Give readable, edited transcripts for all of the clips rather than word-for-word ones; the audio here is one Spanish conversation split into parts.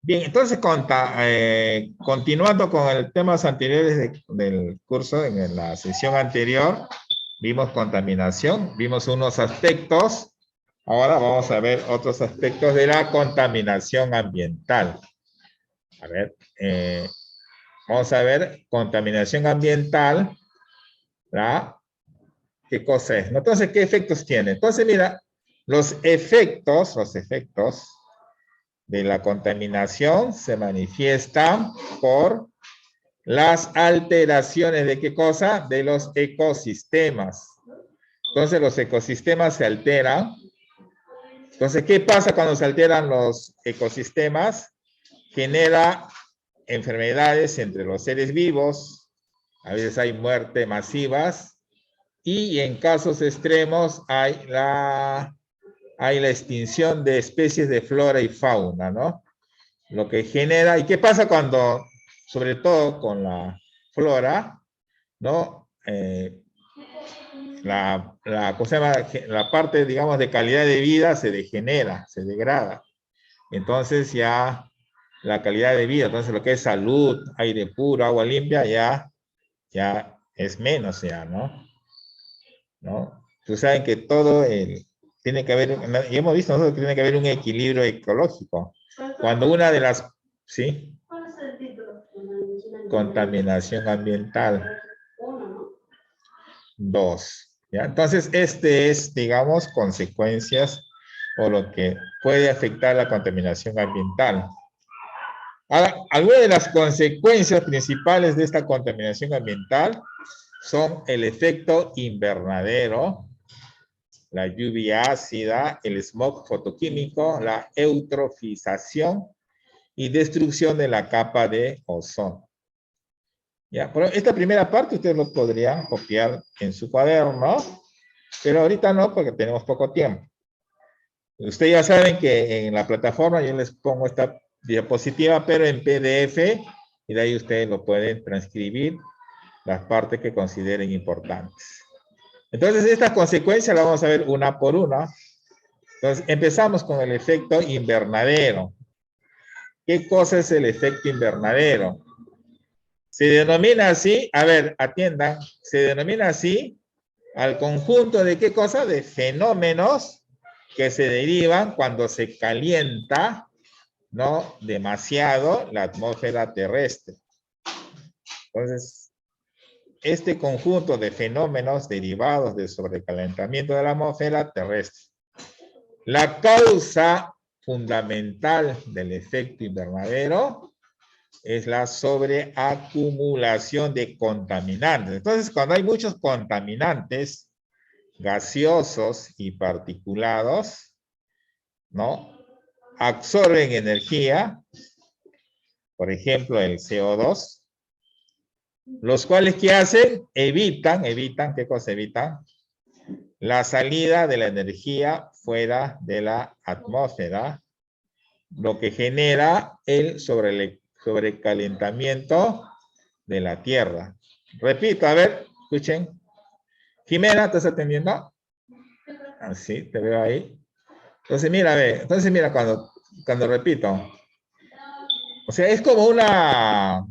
Bien, entonces continuando con el temas anteriores del curso, en la sesión anterior vimos contaminación, vimos unos aspectos, ahora vamos a ver otros aspectos de la contaminación ambiental. A ver, vamos a ver contaminación ambiental, ¿verdad? ¿Qué cosa es? Entonces, ¿qué efectos tiene? Entonces, mira, los efectos de la contaminación se manifiestan por las alteraciones de qué cosa? De los ecosistemas. Entonces los ecosistemas se alteran. Entonces, ¿qué pasa cuando se alteran los ecosistemas? Genera enfermedades entre los seres vivos, a veces hay muertes masivas, y en casos extremos hay la extinción de especies de flora y fauna, ¿no? Lo que genera, ¿y qué pasa cuando, sobre todo con la flora, ¿no? ¿Cómo se llama? La parte, digamos, de calidad de vida se degenera, se degrada. Entonces ya la calidad de vida, entonces lo que es salud, aire puro, agua limpia, ya es menos ya, ¿no? ¿No? Tú saben que tiene que haber, y hemos visto nosotros que tiene que haber un equilibrio ecológico. Cuando una de las, ¿sí? ¿Cuál es el título? Contaminación ambiental. 2. ¿Ya? Entonces, este es, digamos, consecuencias o lo que puede afectar la contaminación ambiental. Ahora, algunas de las consecuencias principales de esta contaminación ambiental son el efecto invernadero, la lluvia ácida, el smog fotoquímico, la eutrofización y destrucción de la capa de ozono. Ya, pero esta primera parte ustedes lo podrían copiar en su cuaderno, pero ahorita no porque tenemos poco tiempo. Ustedes ya saben que en la plataforma yo les pongo esta diapositiva, pero en PDF, y de ahí ustedes lo pueden transcribir, las partes que consideren importantes. Entonces, estas consecuencias las vamos a ver una por una. Entonces, empezamos con el efecto invernadero. ¿Qué cosa es el efecto invernadero? Se denomina así, a ver, atiendan, se denomina así al conjunto de qué cosa? De fenómenos que se derivan cuando se calienta, ¿no? Demasiado la atmósfera terrestre. Entonces, este conjunto de fenómenos derivados del sobrecalentamiento de la atmósfera terrestre. La causa fundamental del efecto invernadero es la sobreacumulación de contaminantes. Entonces, cuando hay muchos contaminantes gaseosos y particulados, ¿no? Absorben energía, por ejemplo, el CO2, los cuales, ¿qué hacen? Evitan, ¿qué cosa evitan? La salida de la energía fuera de la atmósfera, lo que genera el sobrecalentamiento de la Tierra. Repito, a ver, escuchen. Jimena, ¿estás atendiendo? Ah, sí, te veo ahí. Entonces, mira, cuando repito. O sea, es como una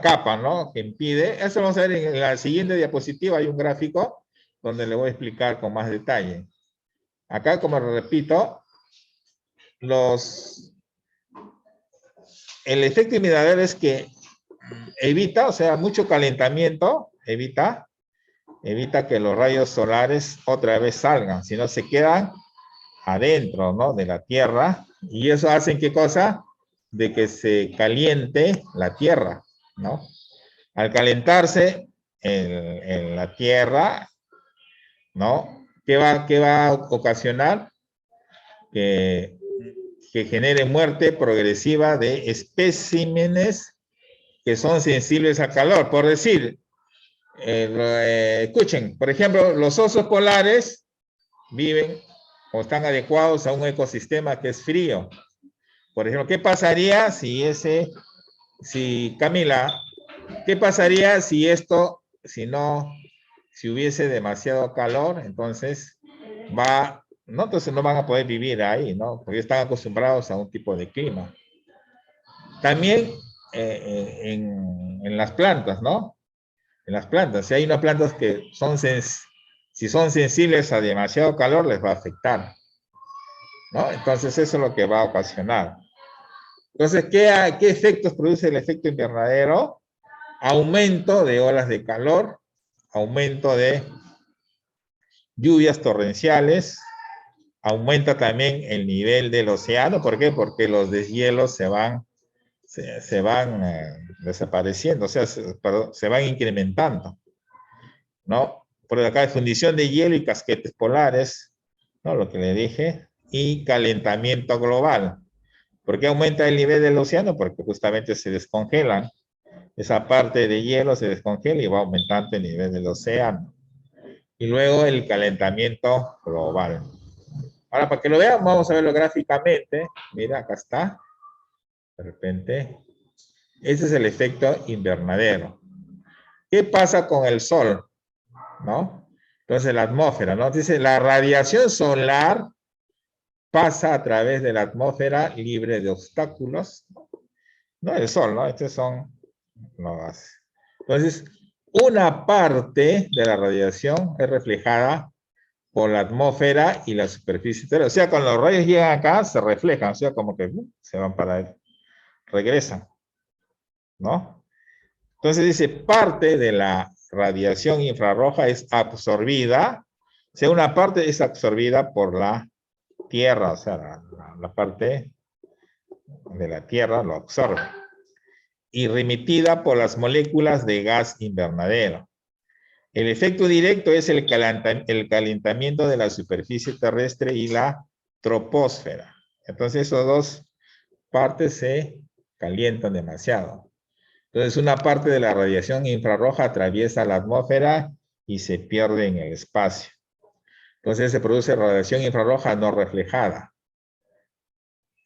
capa, ¿no? Que impide. Eso vamos a ver en la siguiente diapositiva. Hay un gráfico donde le voy a explicar con más detalle. Acá, como repito, el efecto invernadero es que evita, o sea, mucho calentamiento, evita que los rayos solares otra vez salgan, sino se quedan adentro, ¿no? De la Tierra, y eso hace, ¿qué cosa? De que se caliente la Tierra, ¿no? Al calentarse en la Tierra, ¿no? ¿Qué va a ocasionar? Que genere muerte progresiva de especímenes que son sensibles al calor. Por decir, escuchen, por ejemplo, los osos polares viven o están adecuados a un ecosistema que es frío. Por ejemplo, ¿qué pasaría si Camila, qué pasaría si hubiese demasiado calor? Entonces ¿no? Entonces no van a poder vivir ahí, ¿no? Porque están acostumbrados a un tipo de clima. También en las plantas, ¿no? En las plantas, si hay unas plantas que si son sensibles a demasiado calor, les va a afectar, ¿no? Entonces eso es lo que va a ocasionar. Entonces, ¿qué efectos produce el efecto invernadero? Aumento de olas de calor, aumento de lluvias torrenciales, aumenta también el nivel del océano. ¿Por qué? Porque los deshielos se van desapareciendo, o sea, se van incrementando, ¿no? Por acá hay fundición de hielo y casquetes polares, ¿no? Lo que le dije, y calentamiento global. ¿Por qué aumenta el nivel del océano? Porque justamente se descongelan. Esa parte de hielo se descongela y va aumentando el nivel del océano. Y luego el calentamiento global. Ahora, para que lo vean, vamos a verlo gráficamente. Mira, acá está. De repente. Ese es el efecto invernadero. ¿Qué pasa con el Sol? ¿No? Entonces, la atmósfera, ¿no? Dice, la radiación solar pasa a través de la atmósfera libre de obstáculos. No el Sol, ¿no? Estos son... No, entonces, una parte de la radiación es reflejada por la atmósfera y la superficie terrestre. O sea, cuando los rayos llegan acá, se reflejan, o sea, como que se van para él, regresan, ¿no? Entonces dice, parte de la radiación infrarroja es absorbida, o sea, una parte es absorbida por la Tierra, o sea, la parte de la Tierra lo absorbe, y remitida por las moléculas de gas invernadero. El efecto directo es el calentamiento de la superficie terrestre y la troposfera. Entonces, esas dos partes se calientan demasiado. Entonces, una parte de la radiación infrarroja atraviesa la atmósfera y se pierde en el espacio. Entonces, se produce radiación infrarroja no reflejada.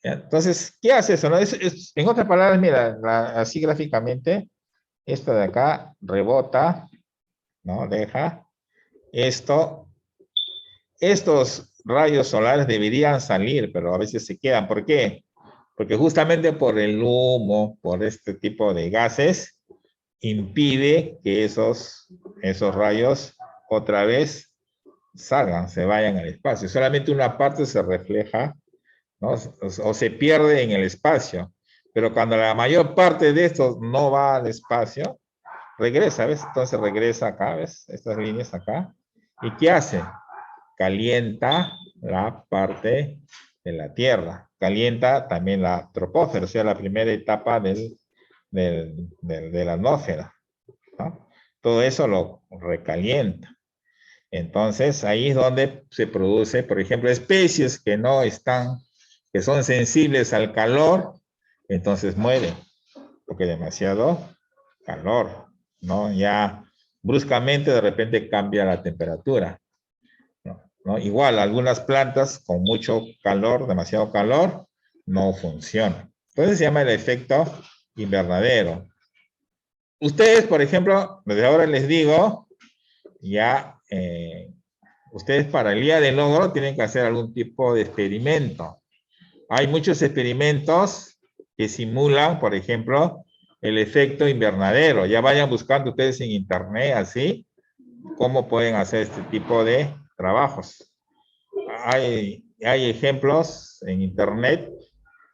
¿Ya? Entonces, ¿qué hace eso? ¿No? En otras palabras, mira, así gráficamente, esto de acá rebota, ¿no? Deja estos rayos solares deberían salir, pero a veces se quedan. ¿Por qué? Porque justamente por el humo, por este tipo de gases, impide que esos rayos otra vez salgan, se vayan al espacio. Solamente una parte se refleja, ¿no? O se pierde en el espacio. Pero cuando la mayor parte de estos no va al espacio, regresa, ¿ves? Entonces regresa acá, ¿ves? Estas líneas acá. ¿Y qué hace? Calienta la parte de la Tierra. Calienta también la troposfera, o sea, la primera etapa de la atmósfera, ¿no? Todo eso lo recalienta. Entonces, ahí es donde se produce, por ejemplo, especies que no están, que son sensibles al calor, entonces mueren, porque demasiado calor, ¿no? Ya bruscamente de repente cambia la temperatura, ¿no? Igual, algunas plantas con mucho calor, demasiado calor, no funcionan. Entonces se llama el efecto invernadero. Ustedes, por ejemplo, desde ahora les digo, ya, ustedes para el día del logro tienen que hacer algún tipo de experimento. Hay muchos experimentos que simulan, por ejemplo, el efecto invernadero. Ya vayan buscando ustedes en internet, así, cómo pueden hacer este tipo de trabajos. Hay ejemplos en internet,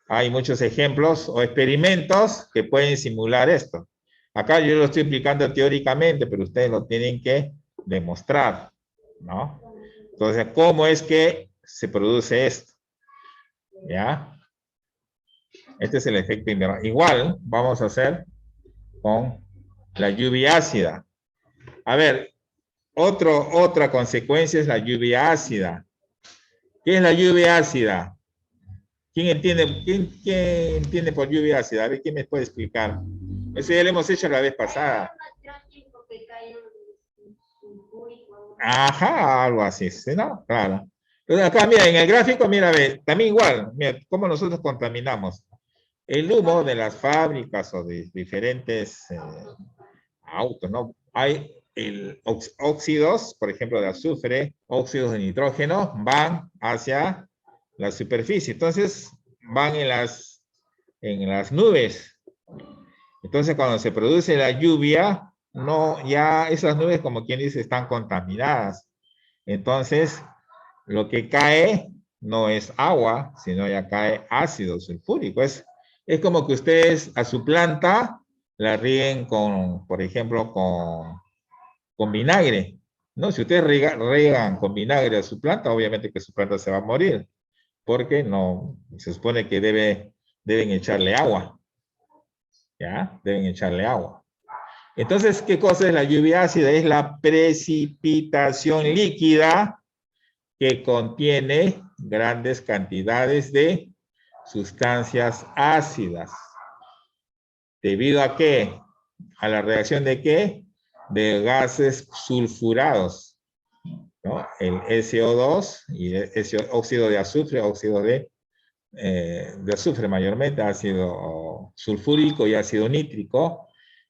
hay muchos ejemplos o experimentos que pueden simular esto. Acá yo lo estoy explicando teóricamente, pero ustedes lo tienen que demostrar, ¿no? Entonces, ¿cómo es que se produce esto? ¿Ya? Este es el efecto invernadero. Igual vamos a hacer con la lluvia ácida. A ver, otra consecuencia es la lluvia ácida. ¿Qué es la lluvia ácida? ¿Quién entiende por lluvia ácida? A ver, ¿quién me puede explicar? Eso ya lo hemos hecho la vez pasada. Ajá, algo así, ¿sí, no? Claro. Entonces acá, mira, en el gráfico, mira, ve, también igual, mira, cómo nosotros contaminamos. El humo de las fábricas o de diferentes autos, ¿no? óxidos, por ejemplo, de azufre, óxidos de nitrógeno, van hacia la superficie. Entonces, van en las nubes. Entonces, cuando se produce la lluvia, no, ya esas nubes, como quien dice, están contaminadas. Entonces, lo que cae no es agua, sino ya cae ácido sulfúrico. Es como que ustedes a su planta la rieguen con, por ejemplo, con vinagre, ¿no? Si ustedes riegan con vinagre a su planta, obviamente que su planta se va a morir, porque no, se supone que deben echarle agua, ¿ya? Deben echarle agua. Entonces, ¿qué cosa es la lluvia ácida? Es la precipitación líquida que contiene grandes cantidades de sustancias ácidas. ¿Debido a qué? ¿A la reacción de qué? De gases sulfurados, ¿no? El SO2 y ese óxido de azufre, óxido de azufre mayormente, ácido sulfúrico y ácido nítrico,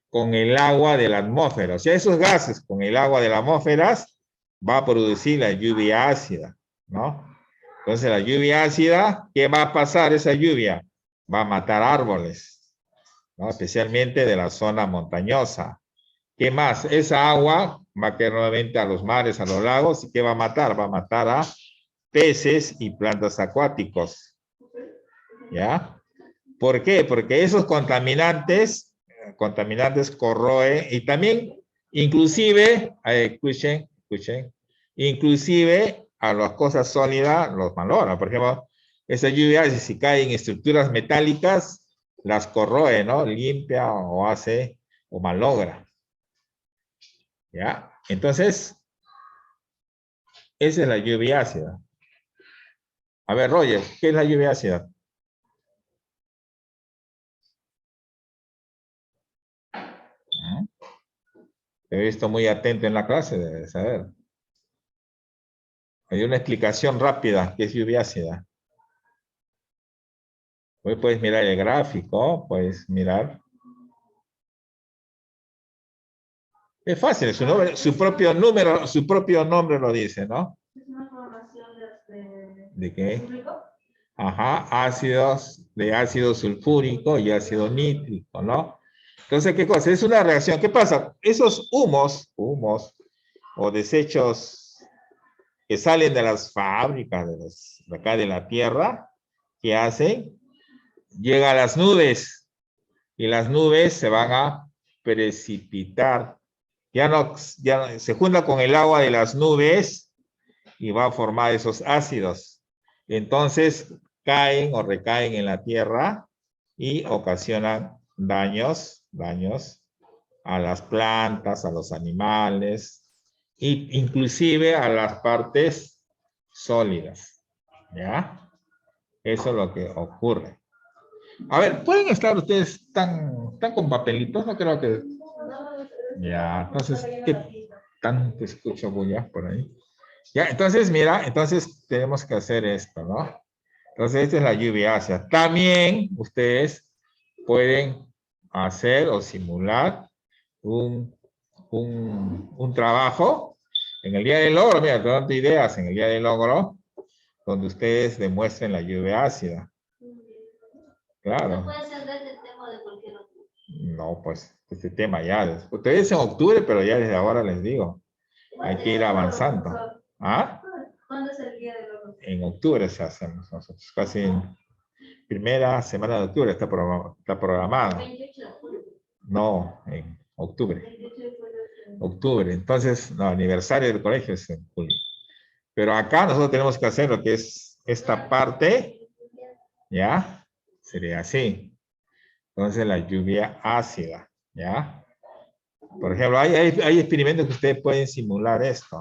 con el agua de la atmósfera. O sea, esos gases con el agua de la atmósfera va a producir la lluvia ácida, ¿no? Entonces la lluvia ácida, ¿qué va a pasar esa lluvia? Va a matar árboles, ¿no? Especialmente de la zona montañosa. ¿Qué más? Esa agua va a caer nuevamente a los mares, a los lagos, ¿y qué va a matar? Va a matar a peces y plantas acuáticos. ¿Ya? ¿Por qué? Porque esos contaminantes corroen y también, inclusive, escuchen, inclusive a las cosas sólidas los malogra. Por ejemplo, esa lluvia, si cae en estructuras metálicas, las corroe, ¿no? Limpia o hace o malogra. ¿Ya? Entonces, esa es la lluvia ácida. A ver, Roger, ¿qué es la lluvia ácida? Te he visto muy atento en la clase, debes saber. Hay una explicación rápida, ¿qué es lluvia ácida? Hoy puedes mirar el gráfico, puedes mirar. Es fácil, su propio nombre lo dice, ¿no? Es una formación ¿de qué? Ajá, ácidos, de ácido sulfúrico y ácido nítrico, ¿no? Entonces, ¿qué cosa? Es una reacción. ¿Qué pasa? Esos humos o desechos que salen de las fábricas de acá de la Tierra, ¿qué hacen? Llega a las nubes y las nubes se van a precipitar. Ya se junta con el agua de las nubes y va a formar esos ácidos. Entonces caen o recaen en la tierra y ocasionan daños a las plantas, a los animales e inclusive a las partes sólidas. ¿Ya? Eso es lo que ocurre. A ver, ¿pueden estar ustedes tan con papelitos? No creo que... Ya, entonces, ¿qué tanto escucho bulla por ahí? Ya, entonces, mira, entonces tenemos que hacer esto, ¿no? Entonces, esta es la lluvia ácida. También ustedes pueden hacer o simular un trabajo en el día del logro. Mira, te doy ideas en el día del logro, donde ustedes demuestren la lluvia ácida. Claro. No puede ser de este tema de cualquier otro. No, pues, este tema ya. Ustedes en octubre, pero ya desde ahora les digo. Hay que ir avanzando. ¿Ah? ¿Cuándo es el día de logro? En octubre se hacemos nosotros. Casi en primera semana de octubre está programado. 28 de julio. No, en octubre. 28 de julio. Octubre. Entonces, no, aniversario del colegio es en julio. Pero acá nosotros tenemos que hacer lo que es esta parte. ¿Ya? Sería así. Entonces, la lluvia ácida. ¿Ya? Por ejemplo, hay experimentos que ustedes pueden simular esto,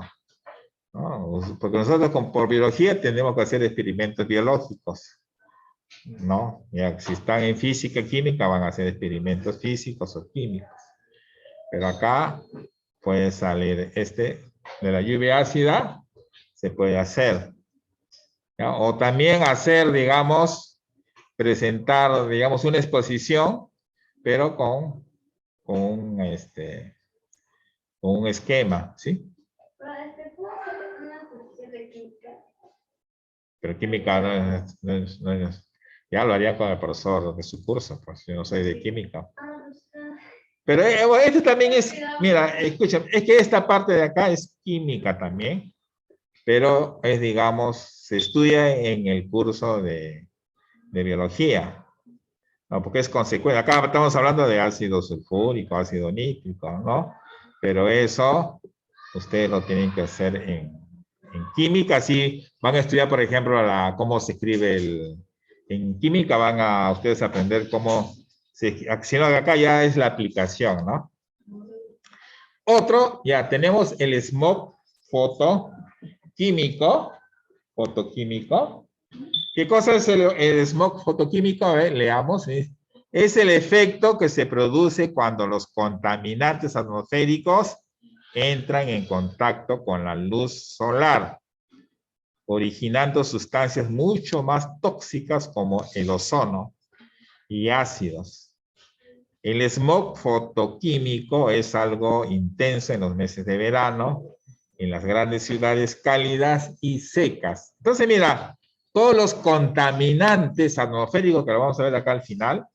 ¿no? Porque nosotros por biología tenemos que hacer experimentos biológicos, ¿no? Ya, si están en física y química van a hacer experimentos físicos o químicos. Pero acá puede salir de la lluvia ácida, se puede hacer. ¿Ya? O también hacer, digamos, presentar, digamos, una exposición, pero con con un esquema, ¿sí? Pero química ya lo haría con el profesor de su curso, pues yo no soy de química. Pero bueno, esto también es, mira, escucha, es que esta parte de acá es química también, pero es, digamos, se estudia en el curso de biología, ¿no? Porque es consecuencia. Acá estamos hablando de ácido sulfúrico, ácido nítrico, ¿no? Pero eso ustedes lo tienen que hacer en química. Si van a estudiar, por ejemplo, cómo se escribe en química van a ustedes aprender cómo sino que acá ya es la aplicación, ¿no? Otro, ya tenemos el smog fotoquímico. ¿Qué cosa es el smog fotoquímico? A ver, leamos. Es el efecto que se produce cuando los contaminantes atmosféricos entran en contacto con la luz solar, originando sustancias mucho más tóxicas como el ozono y ácidos. El smog fotoquímico es algo intenso en los meses de verano, en las grandes ciudades cálidas y secas. Entonces, mira, todos los contaminantes atmosféricos, que lo vamos a ver acá al final,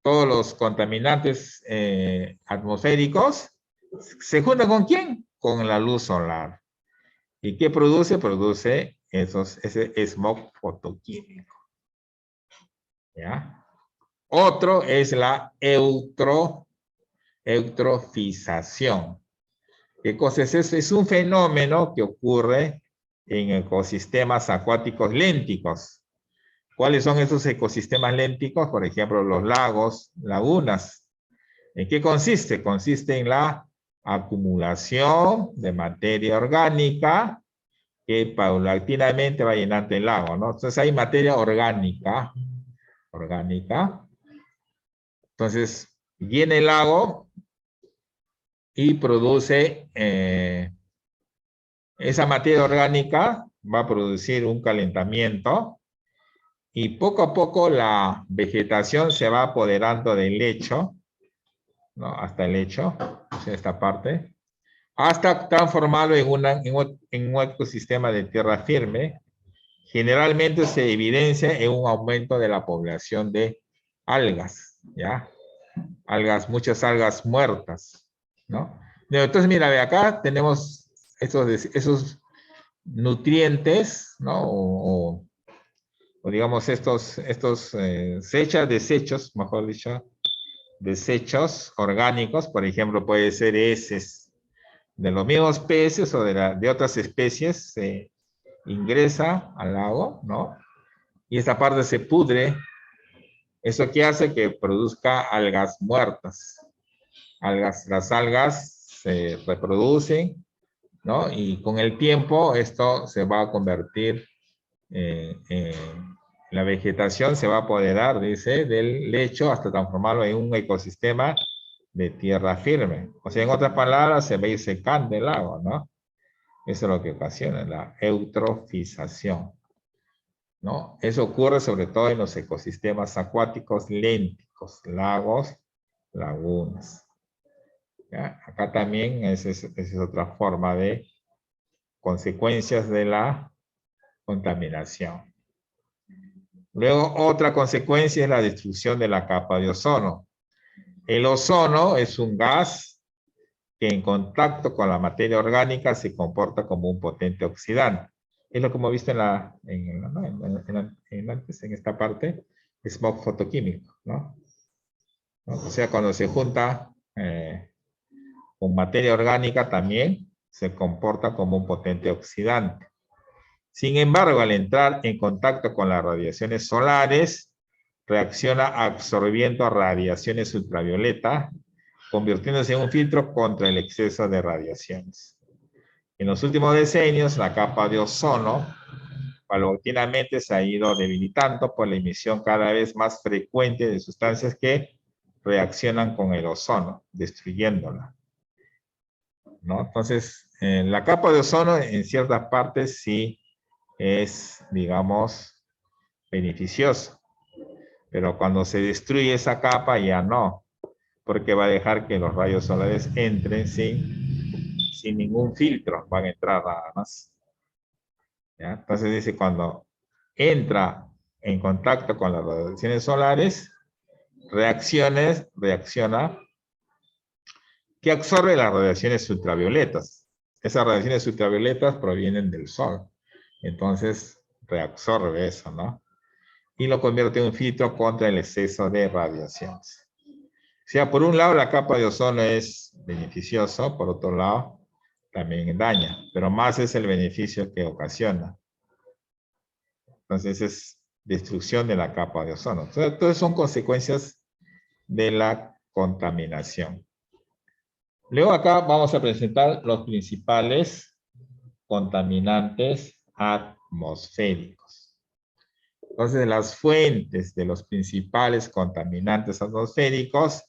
todos los contaminantes atmosféricos, ¿se juntan con quién? Con la luz solar. ¿Y qué produce? Produce ese smog fotoquímico. ¿Ya? Otro es la eutrofización. ¿Qué cosa es eso? Es un fenómeno que ocurre en ecosistemas acuáticos lénticos. ¿Cuáles son esos ecosistemas lénticos? Por ejemplo, los lagos, lagunas. ¿En qué consiste? Consiste en la acumulación de materia orgánica que paulatinamente va llenando el lago, ¿no? Entonces hay materia orgánica. Entonces, llena el lago y produce esa materia orgánica, va a producir un calentamiento y poco a poco la vegetación se va apoderando del lecho, ¿no? Hasta el lecho, esta parte, hasta transformarlo en un ecosistema de tierra firme. Generalmente se evidencia en un aumento de la población de algas, ¿ya? Algas, muchas algas muertas, ¿no? Entonces, mira, de acá tenemos esos nutrientes, ¿no? O digamos estos desechos, mejor dicho, desechos orgánicos, por ejemplo, puede ser heces de los mismos peces o de otras especies, se ingresa al lago, ¿no? Y esta parte se pudre. ¿Eso qué hace? Que produzca algas muertas. Las algas se reproducen, ¿no? Y con el tiempo esto se va a convertir, la vegetación se va a apoderar, dice, del lecho hasta transformarlo en un ecosistema de tierra firme. O sea, en otras palabras, se va a ir secando el lago, ¿no? Eso es lo que ocasiona la eutrofización, ¿no? Eso ocurre sobre todo en los ecosistemas acuáticos lénticos, lagos, lagunas. ¿Ya? Acá también esa es otra forma de consecuencias de la contaminación. Luego, otra consecuencia es la destrucción de la capa de ozono. El ozono es un gas que en contacto con la materia orgánica se comporta como un potente oxidante. Es lo que hemos visto en esta parte, smog fotoquímico, ¿no? O sea, cuando se junta con materia orgánica también se comporta como un potente oxidante. Sin embargo, al entrar en contacto con las radiaciones solares, reacciona absorbiendo radiaciones ultravioleta, convirtiéndose en un filtro contra el exceso de radiaciones. En los últimos decenios, la capa de ozono paulatinamente se ha ido debilitando por la emisión cada vez más frecuente de sustancias que reaccionan con el ozono, destruyéndola, ¿no? Entonces, la capa de ozono en ciertas partes sí es, digamos, beneficioso, pero cuando se destruye esa capa ya no. porque va a dejar que los rayos solares entren sin ningún filtro, van a entrar nada más. ¿Ya? Entonces dice, cuando entra en contacto con las radiaciones solares, reacciona, que absorbe las radiaciones ultravioletas. Esas radiaciones ultravioletas provienen del sol. Entonces, reabsorbe eso, ¿no? Y lo convierte en un filtro contra el exceso de radiaciones. O sea, por un lado la capa de ozono es beneficioso, por otro lado también daña, pero más es el beneficio que ocasiona. Entonces es destrucción de la capa de ozono. Entonces son consecuencias de la contaminación. Luego acá vamos a presentar los principales contaminantes atmosféricos. Entonces, las fuentes de los principales contaminantes atmosféricos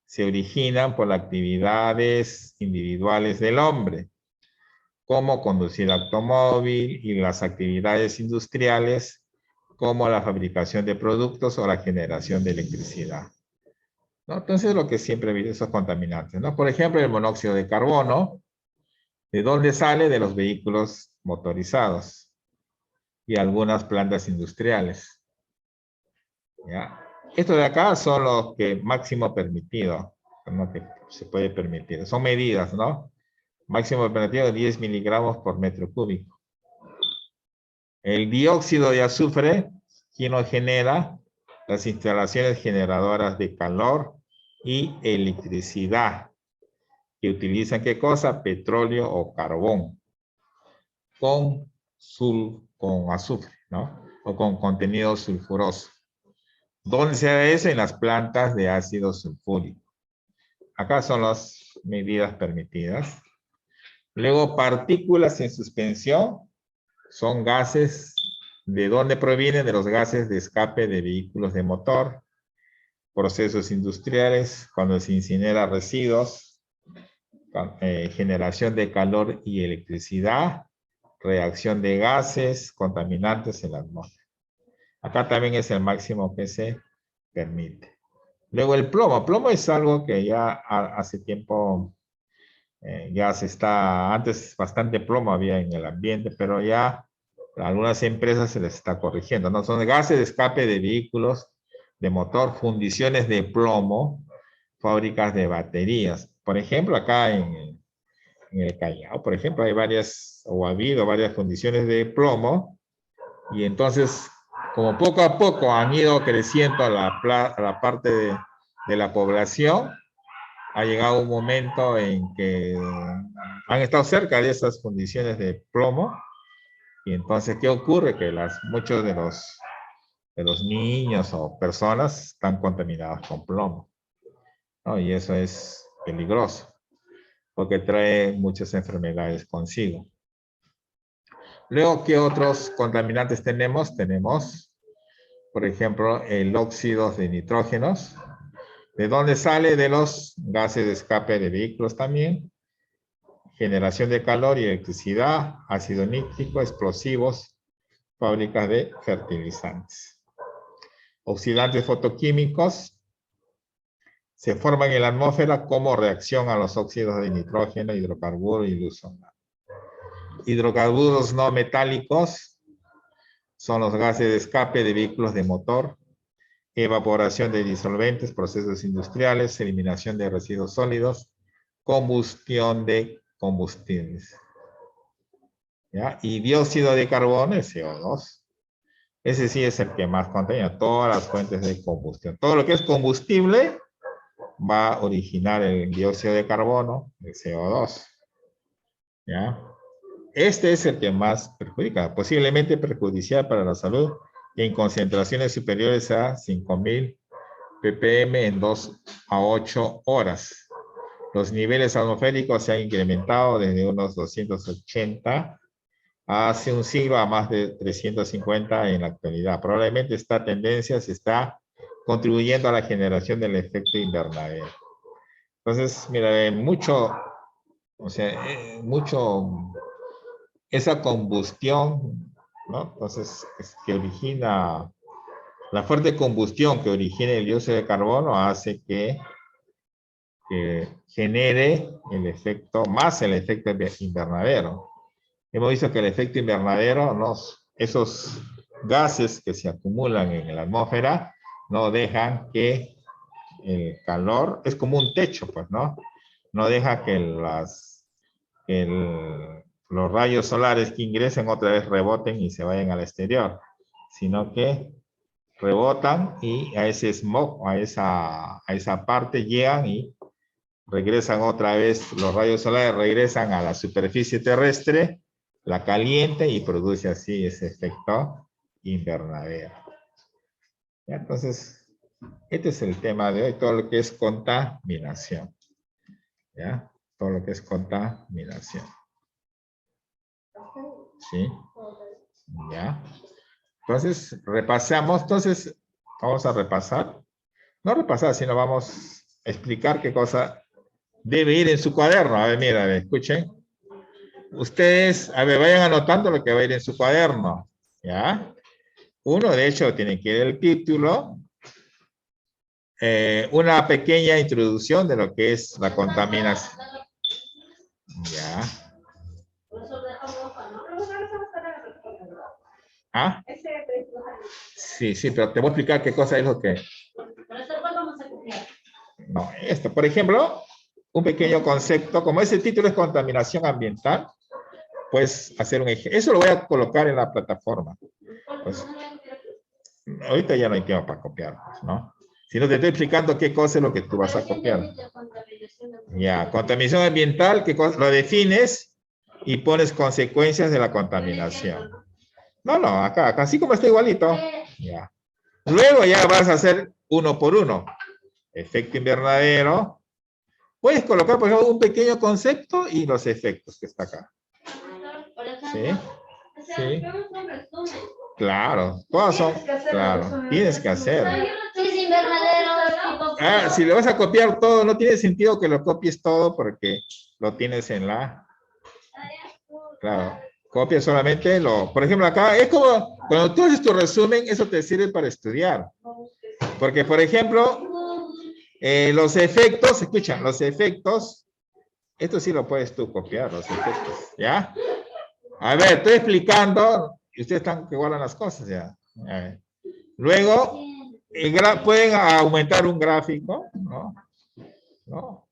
se originan por las actividades individuales del hombre, como conducir automóvil y las actividades industriales, como la fabricación de productos o la generación de electricidad, ¿no? Entonces, lo que siempre viene esos contaminantes, ¿no? Por ejemplo, el monóxido de carbono, ¿de dónde sale? De los vehículos motorizados y algunas plantas industriales. ¿Ya? Estos de acá son los que máximo permitido, ¿no? Que se puede permitir. Son medidas, ¿no? Máximo permitido de 10 miligramos por metro cúbico. El dióxido de azufre, ¿quién lo genera? Las instalaciones generadoras de calor y electricidad, que utilizan ¿qué cosa? Petróleo o carbón, con azufre, ¿no? O con contenido sulfuroso. ¿Dónde se da eso? En las plantas de ácido sulfúrico. Acá son las medidas permitidas. Luego, partículas en suspensión son gases. ¿De dónde provienen? De los gases de escape de vehículos de motor, procesos industriales, cuando se incinera residuos, generación de calor y electricidad, reacción de gases contaminantes en la atmósfera. Acá también es el máximo que se permite. Luego el plomo. Plomo es algo que ya hace tiempo ya se está, antes bastante plomo había en el ambiente, pero ya a algunas empresas se les está corrigiendo, ¿no? Son gases de escape de vehículos de motor, fundiciones de plomo, fábricas de baterías. Por ejemplo, acá en el Callao, por ejemplo, hay varias, o ha habido varias fundiciones de plomo, y entonces, como poco a poco han ido creciendo la parte de la población, ha llegado un momento en que han estado cerca de esas condiciones de plomo, y entonces, ¿qué ocurre? Que muchos de los niños o personas están contaminados con plomo, ¿no? Y eso es peligroso, porque trae muchas enfermedades consigo. Luego, ¿qué otros contaminantes tenemos? Tenemos, por ejemplo, el óxido de nitrógenos. ¿De dónde sale? De los gases de escape de vehículos también. Generación de calor y electricidad, ácido nítrico, explosivos, fábricas de fertilizantes. Oxidantes fotoquímicos se forman en la atmósfera como reacción a los óxidos de nitrógeno, hidrocarburos y luz solar. Hidrocarburos no metálicos son los gases de escape de vehículos de motor, evaporación de disolventes, procesos industriales, eliminación de residuos sólidos, combustión de combustibles. ¿Ya? Y dióxido de carbono es CO2. Ese sí es el que más contamina, todas las fuentes de combustión. Todo lo que es combustible va a originar el dióxido de carbono, el CO2. ¿Ya? Este es el que más perjudica, posiblemente perjudicial para la salud y en concentraciones superiores a 5.000 ppm en 2 a 8 horas. Los niveles atmosféricos se han incrementado desde unos 280 hace un siglo a más de 350 en la actualidad. Probablemente esta tendencia se está contribuyendo a la generación del efecto invernadero. Entonces, mira, esa combustión, ¿no? Entonces, que origina, la fuerte combustión que origina el dióxido de carbono hace que que genere el efecto, más el efecto invernadero. Hemos visto que el efecto invernadero, esos gases que se acumulan en la atmósfera, no dejan que el calor, es como un techo, pues, ¿no? No deja que los rayos solares que ingresen otra vez reboten y se vayan al exterior, sino que rebotan y a ese smog, a esa parte llegan y regresan otra vez, los rayos solares regresan a la superficie terrestre, la calienta y produce así ese efecto invernadero. ¿Ya? Entonces, este es el tema de hoy, todo lo que es contaminación. ¿Ya? Todo lo que es contaminación. ¿Sí? ¿Ya? Entonces, repasamos. Entonces, vamos a repasar. No repasar, sino vamos a explicar qué cosa debe ir en su cuaderno. A ver, mira, a ver, escuchen. Ustedes, a ver, vayan anotando lo que va a ir en su cuaderno. ¿Ya? Uno, de hecho, tiene que ir el título. Una pequeña introducción de lo que es la contaminación. Ya. ¿Ah? Sí, sí, pero te voy a explicar qué cosa es lo que... No, esto, por ejemplo, un pequeño concepto, como ese título es contaminación ambiental, puedes hacer un ejemplo. Eso lo voy a colocar en la plataforma. Pues, ahorita ya no hay tiempo para copiar, ¿no? Si no te estoy explicando qué cosa es lo que tú vas a copiar. Ya, contaminación ambiental, que lo defines y pones consecuencias de la contaminación. No, acá, así como está igualito. Ya. Luego ya vas a hacer uno por uno. Efecto invernadero. Puedes colocar, por ejemplo, un pequeño concepto y los efectos que está acá. ¿Sí? Sí. Claro, todas son, claro, tienes que hacer. Ah, si le vas a copiar todo, no tiene sentido que lo copies todo porque lo tienes en la... Claro, copia solamente por ejemplo, acá es como cuando tú haces tu resumen, eso te sirve para estudiar. Porque, por ejemplo, los efectos, escucha, los efectos, esto sí lo puedes tú copiar, los efectos, ¿ya? A ver, estoy explicando y ustedes están que guardan las cosas, ¿ya? A ver. Luego, pueden aumentar un gráfico, ¿no? ¿No?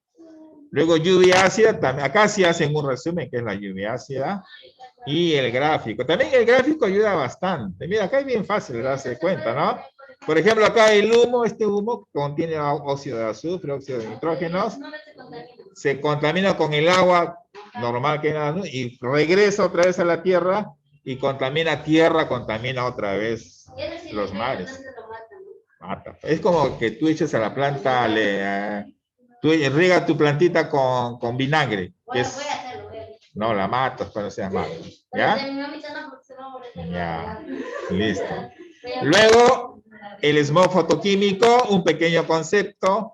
Luego, lluvia ácida, también, acá sí hacen un resumen, que es la lluvia ácida. Y el gráfico. También el gráfico ayuda bastante. Mira, acá es bien fácil darse cuenta, ¿no? Por ejemplo, acá el humo, este humo contiene óxido de azufre, óxido de nitrógeno. Se contamina con el agua normal que nada, ¿no? Y regresa otra vez a la tierra y contamina tierra, contamina otra vez los mares. Mata. Es como que tú eches a la planta, tú riega tu plantita con vinagre, que es... No, la matas cuando sea malo. ¿Ya? Ya, listo. Luego, el smog fotoquímico, un pequeño concepto.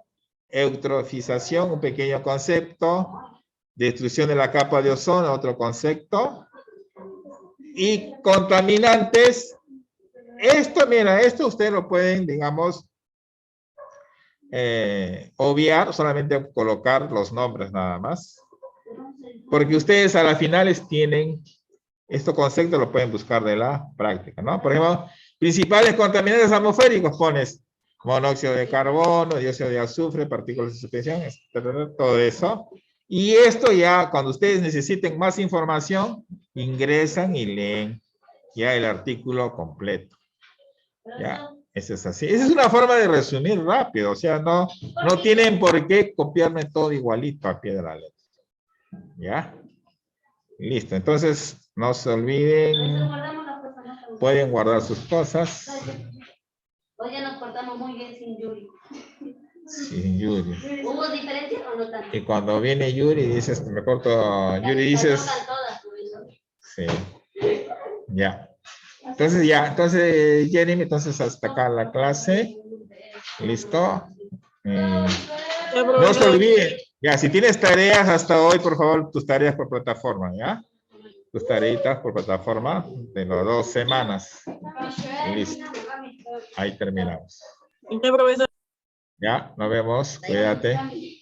Eutrofización, un pequeño concepto. Destrucción de la capa de ozono, otro concepto. Y contaminantes. Esto, mira, esto ustedes lo pueden, digamos, obviar, solamente colocar los nombres nada más. Porque ustedes a las finales tienen, estos conceptos lo pueden buscar de la práctica, ¿no? Por ejemplo, principales contaminantes atmosféricos, pones monóxido de carbono, dióxido de azufre, partículas de suspensión, todo eso. Y esto ya, cuando ustedes necesiten más información, ingresan y leen ya el artículo completo. Ya, eso es así. Esa es una forma de resumir rápido, o sea, no tienen por qué copiarme todo igualito a pie de la letra. ¿Ya? Listo, entonces no se olviden, pueden guardar sus cosas. Hoy ya nos portamos muy bien sin Yuri. Sin Yuri. ¿Hubo diferencia o no tanto? Y cuando viene Yuri, dices, me corto, Yuri dices... Sí. Ya. Entonces ya, entonces Jeremy, entonces hasta acá la clase. ¿Listo? No se olviden. Ya, si tienes tareas hasta hoy, por favor, tus tareas por plataforma, ¿ya? Tus tareitas por plataforma de las 2 semanas. Listo. Ahí terminamos. Ya, nos vemos. Cuídate.